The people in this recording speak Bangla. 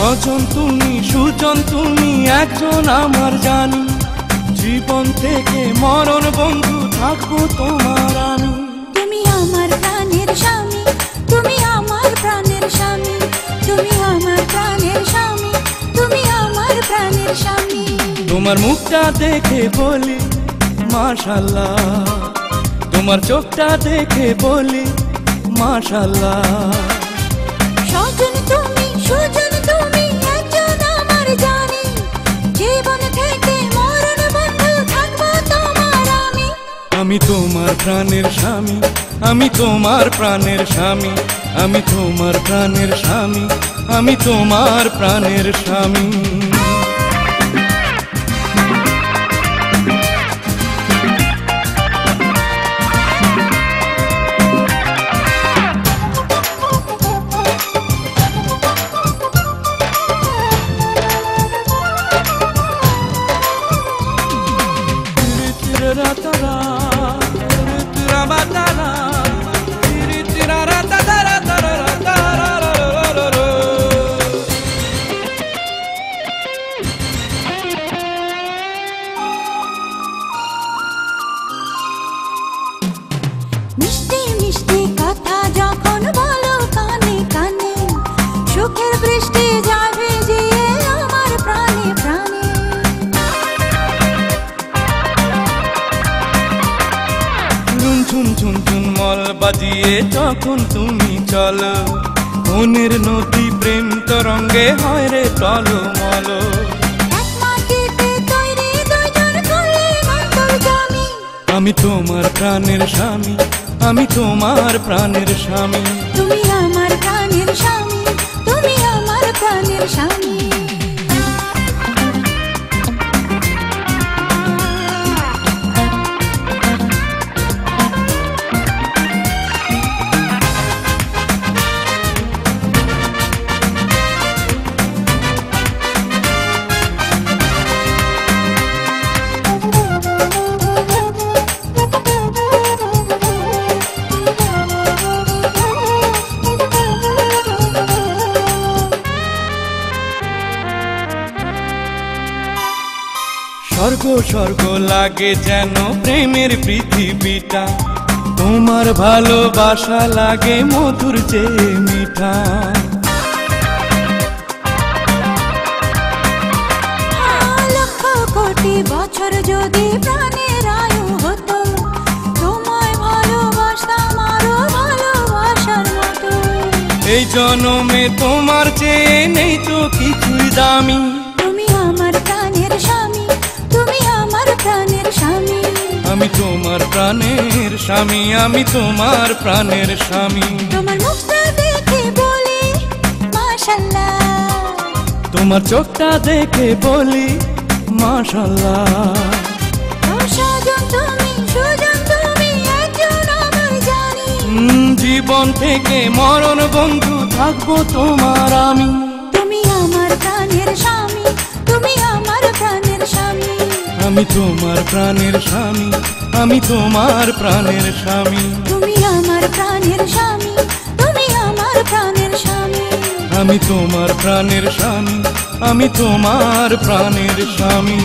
স্বজন তুমি, সুজন তুমি, একজন আমার জানি। জীবন থেকে মরণ বন্ধু থাকবো তোমার আমি। তুমি আমার প্রাণের স্বামী, তুমি আমার প্রাণের স্বামী, তুমি আমার প্রাণের স্বামী, তুমি আমার প্রাণের স্বামী। তোমার মুখটা দেখে বলি মাশাআল্লাহ, তোমার চোখটা দেখে বলি মাশাআল্লাহ। স্বজন তুমি, সুজন তুমি, একজন আমার জানি। জীবন থেকে মরণ বন্ধু থাকবো তোমার আমি। আমি তোমার প্রাণের স্বামী, আমি তোমার প্রাণের স্বামী, আমি তোমার প্রাণের স্বামী, আমি তোমার প্রাণের স্বামী। মিষ্টি মিষ্টি কথা যখন বলো কানে কানে, সুখের বৃষ্টি যায় ভিজিয়ে আমার প্রাণে প্রাণে। ঝুন ঝুন ঝুন মল বাজিয়ে যখন তুমি চলো, মনের নদী প্রেম তরঙ্গে হয় রে টলমল। এক মাটিতে তৈরি দুইজন করলে অন্তর্যামী। আমি তোমার প্রাণের স্বামী, আমি তোমার প্রাণের স্বামী। তুমি আমার প্রাণের স্বামী, তুমি আমার প্রাণের স্বামী। স্বর্গ স্বর্গ লাগে যেন প্রেমের পৃথিবীটা, তোমার ভালোবাসা লাগে মধুর চেয়ে মিঠা। লক্ষ কোটি বছর যদি প্রাণের আয়ু হতো, তোমায় ভালোবাসতাম আরো ভালোবাসার মতো। এই জনমে তোমার চেয়ে নেই তো কিছুই দামি। তুমি আমার প্রাণের স্বামী, তুমি আমার প্রাণের স্বামী। আমি তোমার প্রাণের স্বামী, আমি তোমার প্রাণের স্বামী। তোমার মুখটা দেখে বলি মাশাআল্লাহ, তোমার চোখটা দেখে বলি মাশাআল্লাহ। স্বজন তুমি, সুজন তুমি, একজন আমার জানি। জীবন থেকে মরণ বন্ধু থাকবো তোমার আমি। তুমি আমার প্রাণের স্বামী, তুমি আমার প্রাণের স্বামী। আমি তোমার প্রাণের স্বামী, আমি তোমার প্রাণের স্বামী। তুমি আমার প্রাণের স্বামী, তুমি আমার প্রাণের স্বামী। আমি তোমার প্রাণের স্বামী, আমি তোমার প্রাণের স্বামী।